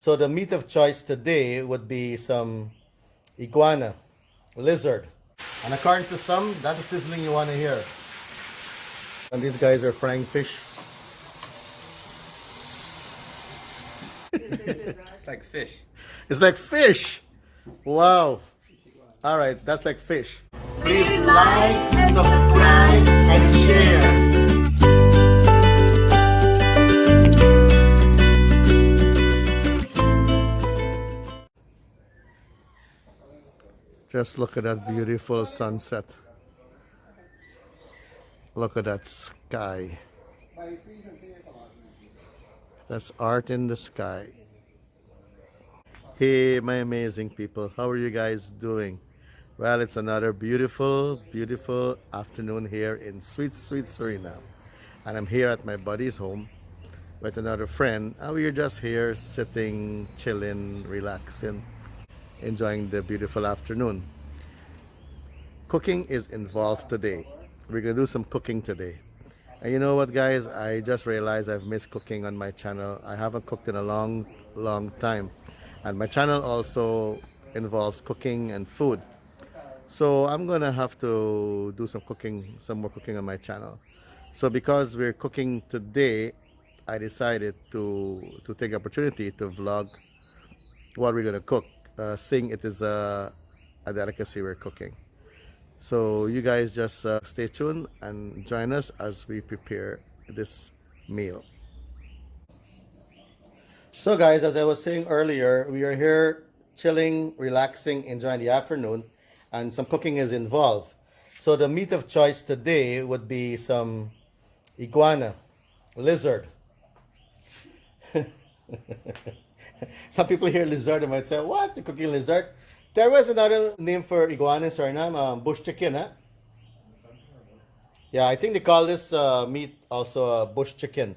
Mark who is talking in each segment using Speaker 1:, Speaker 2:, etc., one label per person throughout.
Speaker 1: So the meat of choice today would be some iguana, lizard. And according to some, that's the sizzling you want to hear. And these guys are frying fish.
Speaker 2: It's like fish.
Speaker 1: It's like fish. Wow. All right, that's like fish. Please like, subscribe, and share. Just look at that beautiful sunset. Look at that sky. That's art in the sky. Hey, my amazing people. How are you guys doing? Well, it's another beautiful, beautiful afternoon here in sweet, sweet Suriname. And I'm here at my buddy's home with another friend. And we're just here sitting, chilling, relaxing, enjoying the beautiful afternoon. Cooking is involved today. We're gonna do some cooking today. And you know what, guys? I just realized I've missed cooking on my channel. I haven't cooked in a long, long time. And my channel also involves cooking and food. So I'm gonna have to do some cooking, some more cooking on my channel. So because we're cooking today, I decided to take the opportunity to vlog what we're gonna cook, seeing it is a delicacy we're cooking. So you guys just stay tuned and join us as we prepare this meal. So guys, as I was saying earlier, we are here chilling, relaxing, enjoying the afternoon, and some cooking is involved. So the meat of choice today would be some iguana, lizard. Some people hear lizard and might say, what, you're cooking lizard? There was another name for iguana in Suriname, bush chicken, huh? Yeah, I think they call this meat also bush chicken.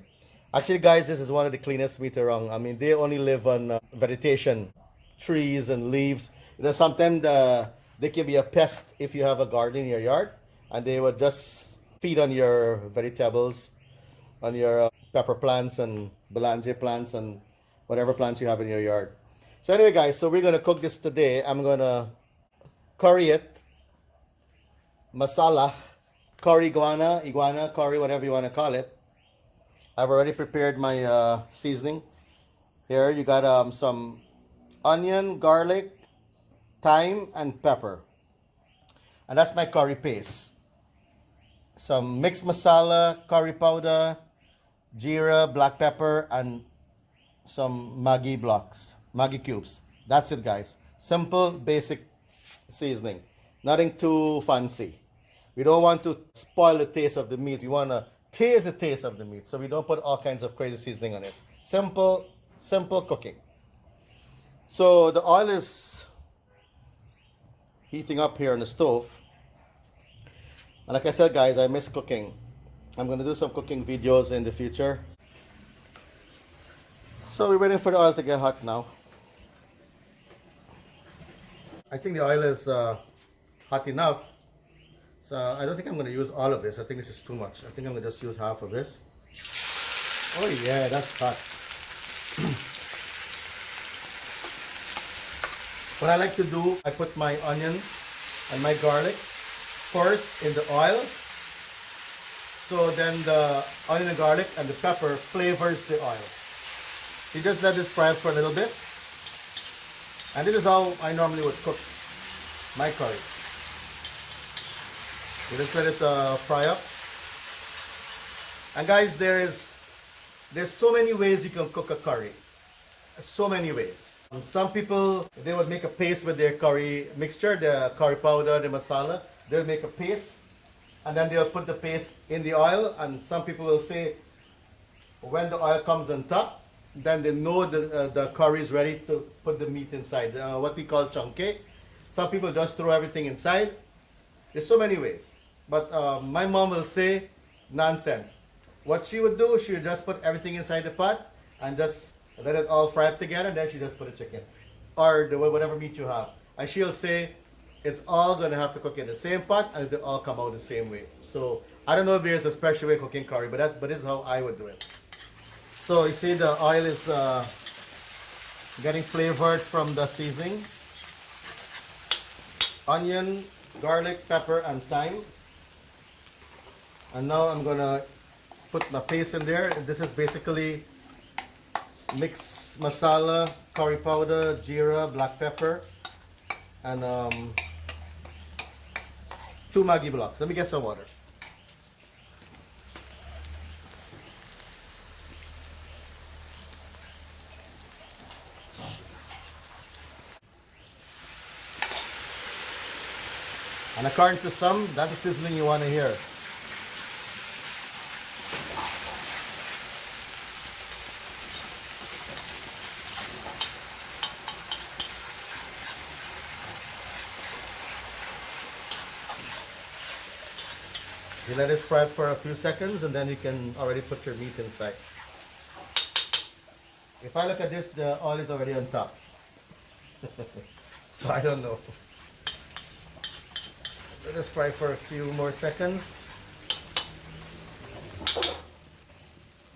Speaker 1: Actually, guys, this is one of the cleanest meat around. I mean, they only live on vegetation, trees and leaves. You know, sometimes they can be a pest if you have a garden in your yard, and they would just feed on your vegetables, on your pepper plants and belange plants and whatever plants you have in your yard. So anyway, guys, so we're gonna cook this today. I'm gonna curry it, masala, curry iguana, curry, whatever you wanna call it. I've already prepared my seasoning. Here you got some onion, garlic, thyme, and pepper. And that's my curry paste. Some mixed masala, curry powder, jeera, black pepper, and some Maggi blocks, Maggi cubes. That's it, guys. Simple, basic seasoning. Nothing too fancy. We don't want to spoil the taste of the meat. We want to taste the taste of the meat. So we don't put all kinds of crazy seasoning on it. Simple, simple cooking. So the oil is heating up here on the stove. And like I said, guys, I miss cooking. I'm going to do some cooking videos in the future. So we're waiting for the oil to get hot now. I think the oil is hot enough. So I don't think I'm going to use all of this. I think this is too much. I think I'm going to just use half of this. Oh yeah, that's hot. What I like to do, I put my onions and my garlic first in the oil. So then the onion and garlic and the pepper flavors the oil. You just let this fry for a little bit. And this is how I normally would cook my curry. You just let it fry up. And guys, there's so many ways you can cook a curry. So many ways. Some people, they would make a paste with their curry mixture, the curry powder, the masala. They'll make a paste and then they'll put the paste in the oil. And some people will say, when the oil comes on top, then they know the curry is ready to put the meat inside, what we call chunke. Some people just throw everything inside. There's so many ways. But my mom will say, nonsense. What she would do, she would just put everything inside the pot and just let it all fry up together, then she just put the chicken or whatever meat you have. And she'll say, it's all going to have to cook in the same pot and it'll all come out the same way. So I don't know if there's a special way of cooking curry, but this is how I would do it. So you see the oil is getting flavored from the seasoning. Onion, garlic, pepper, and thyme. And now I'm gonna put my paste in there. This is basically mixed masala, curry powder, jeera, black pepper, and 2 Maggi blocks. Let me get some water. And according to some, that's the sizzling you want to hear. You let it fry for a few seconds and then you can already put your meat inside. If I look at this, the oil is already on top. So I don't know. Let us fry for a few more seconds.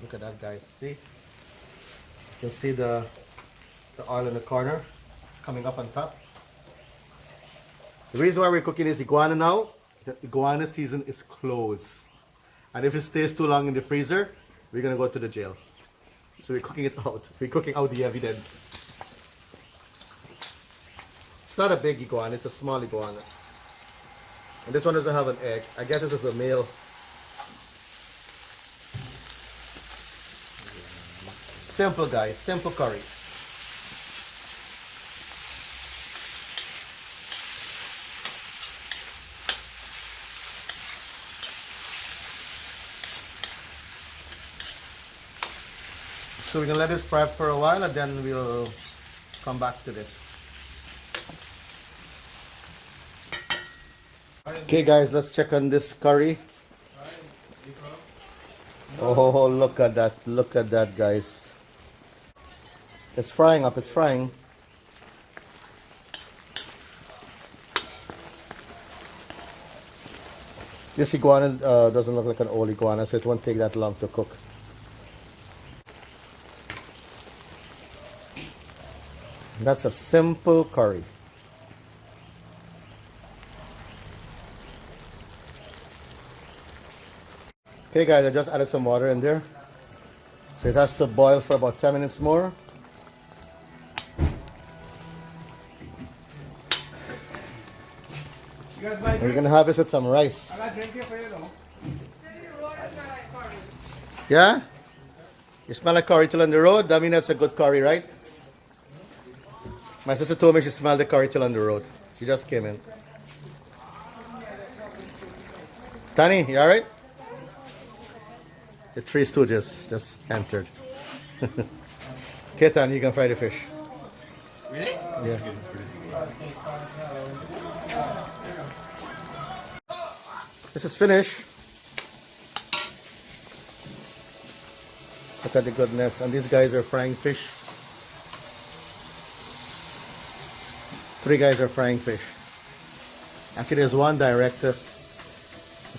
Speaker 1: Look at that, guys. See? You can see the oil in the corner coming up on top. The reason why we're cooking this iguana now, the iguana season is closed. And if it stays too long in the freezer, we're going to go to the jail. So we're cooking it out. We're cooking out the evidence. It's not a big iguana, it's a small iguana. And this one doesn't have an egg. I guess this is a male. Simple, guys. Simple curry. So we're going to let this fry for a while and then we'll come back to this. Okay guys, let's check on this curry. Oh, look at that guys. It's frying up, it's frying. This iguana doesn't look like an old iguana, so it won't take that long to cook. That's a simple curry. Okay guys, I just added some water in there. So it has to boil for about 10 minutes more. And we're gonna have this with some rice. Yeah? You smell like curry till on the road? That means that's a good curry, right? My sister told me she smelled the curry till on the road. She just came in. Tani, you alright? The Three Stooges just entered. Okay, Tani, you can fry the fish.
Speaker 2: Really?
Speaker 1: Yeah. This is finished. Look at the goodness. And these guys are frying fish. 3 guys are frying fish. Actually, there's 1 director,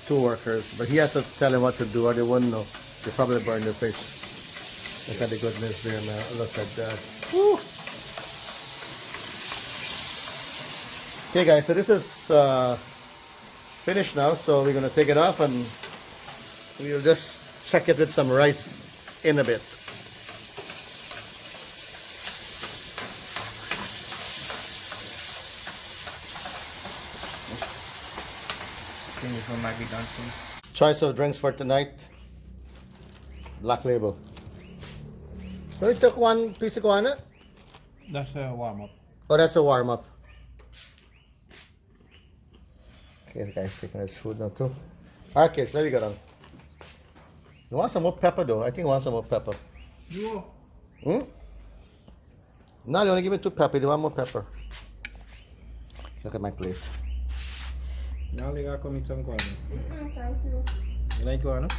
Speaker 1: 2 workers, but he has to tell them what to do or they wouldn't know. They probably burn the fish. Look at the goodness there now. Look at that. Woo. Okay guys, so this is finished now, so we're going to take it off and we'll just check it with some rice in a bit. Choice of drinks for tonight. Black Label. So we took 1 piece of iguana?
Speaker 2: That's a warm-up.
Speaker 1: Oh, that's a warm-up. Okay, guys, taking his food now too. Alright kids, let me go down. You want some more pepper though? I think you want some more pepper.
Speaker 2: You.
Speaker 1: Hmm? No, they only give me 2 pepper. They want more pepper. Look at my plate.
Speaker 2: Now they got come eat some guano.
Speaker 3: Thank you.
Speaker 2: You like guano?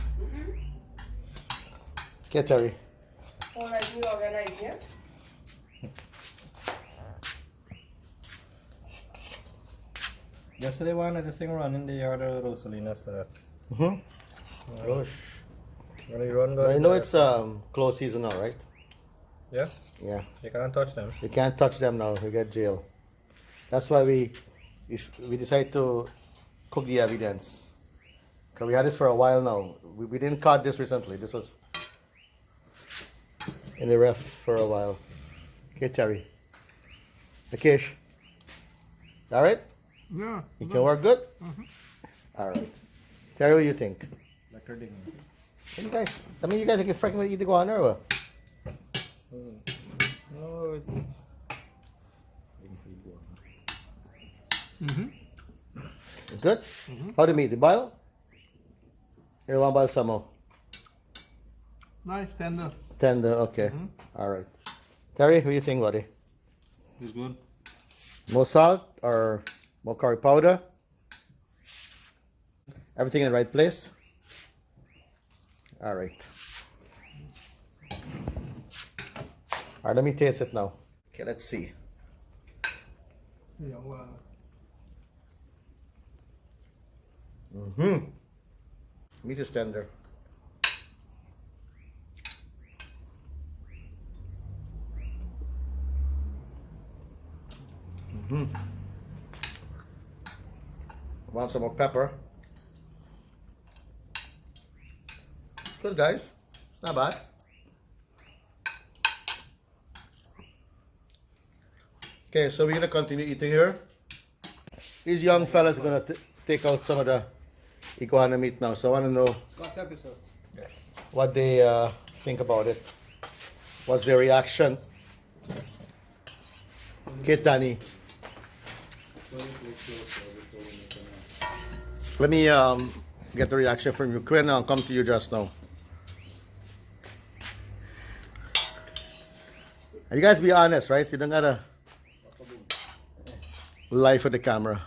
Speaker 1: Okay, Terry.
Speaker 3: Oh, like me organize, yeah?
Speaker 2: Yesterday one, I just thing run in the yard of Rosalina after that.
Speaker 1: Gosh.
Speaker 2: When you run,
Speaker 1: I know it's close season now, right?
Speaker 2: Yeah?
Speaker 1: Yeah.
Speaker 2: You can't touch them.
Speaker 1: We can't touch them now. We get jail. That's why we decided to cook the evidence. Cause we had this for a while now. We didn't cut this recently. This was in the ref for a while. Okay, Terry. Akish. All right?
Speaker 2: Yeah.
Speaker 1: You can work good? All right. Terry, what do you think?
Speaker 2: Like her digging.
Speaker 1: You guys, I mean, you guys are freaking with eat the iguana or what?
Speaker 2: No.
Speaker 1: Good? How do you meet? The boil? You want boil some more?
Speaker 2: Nice, tender.
Speaker 1: Tender, okay. All right. Terry, what do you think, buddy?
Speaker 2: It's good.
Speaker 1: More salt or more curry powder? Everything in the right place? All right. All right, let me taste it now. Okay, let's see.
Speaker 2: Yeah, wow.
Speaker 1: Meat is tender. Want some more pepper? Good, guys. It's not bad. Okay, so we're gonna continue eating here. These young fellas are gonna take out some of the iguana meat now. So I want to know
Speaker 2: Scott episode. Yes.
Speaker 1: what they think about it. What's their reaction? Okay, Tani. Let me get the reaction from you. Quinn, I'll come to you just now. And you guys be honest, right? You don't gotta lie for the camera.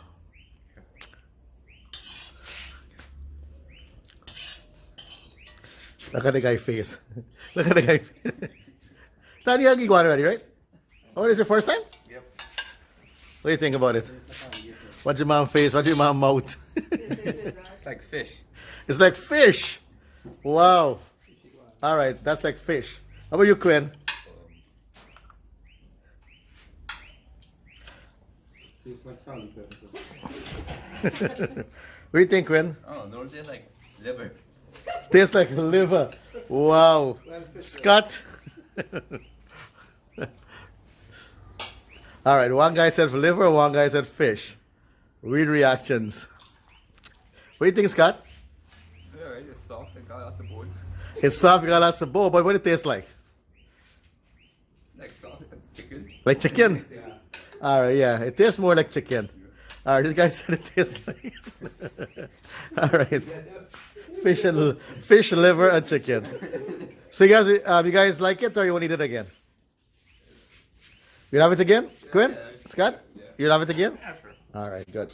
Speaker 1: Look at the guy's face. Look at the guy's face. Tani, you have iguana already, right? Oh, this is your first time?
Speaker 2: Yep.
Speaker 1: What do you think about it? What's your mom's face? What's your mom's mouth?
Speaker 2: It's like fish.
Speaker 1: It's like fish. Wow. All right, that's like fish. How about you, Quinn?
Speaker 2: It's like salad pepper.
Speaker 1: What do you think, Quinn?
Speaker 4: Oh, those are like liver.
Speaker 1: Tastes like liver. Wow. Scott? All right, one guy said liver, one guy said fish. Read reactions. What do you think, Scott?
Speaker 4: Yeah, right, it's soft and got lots of bones.
Speaker 1: It's soft, got lots of bone, but what it tastes like?
Speaker 4: Like soft and chicken.
Speaker 1: Like chicken? All right, yeah, it tastes more like chicken. All right, this guy said it tastes like. All right, fish, liver, and chicken. So you guys like it, or you want to eat it again? You have it again, Quinn? Scott?
Speaker 4: Yeah.
Speaker 1: You have it again?
Speaker 4: Yeah, sure.
Speaker 1: All right, good.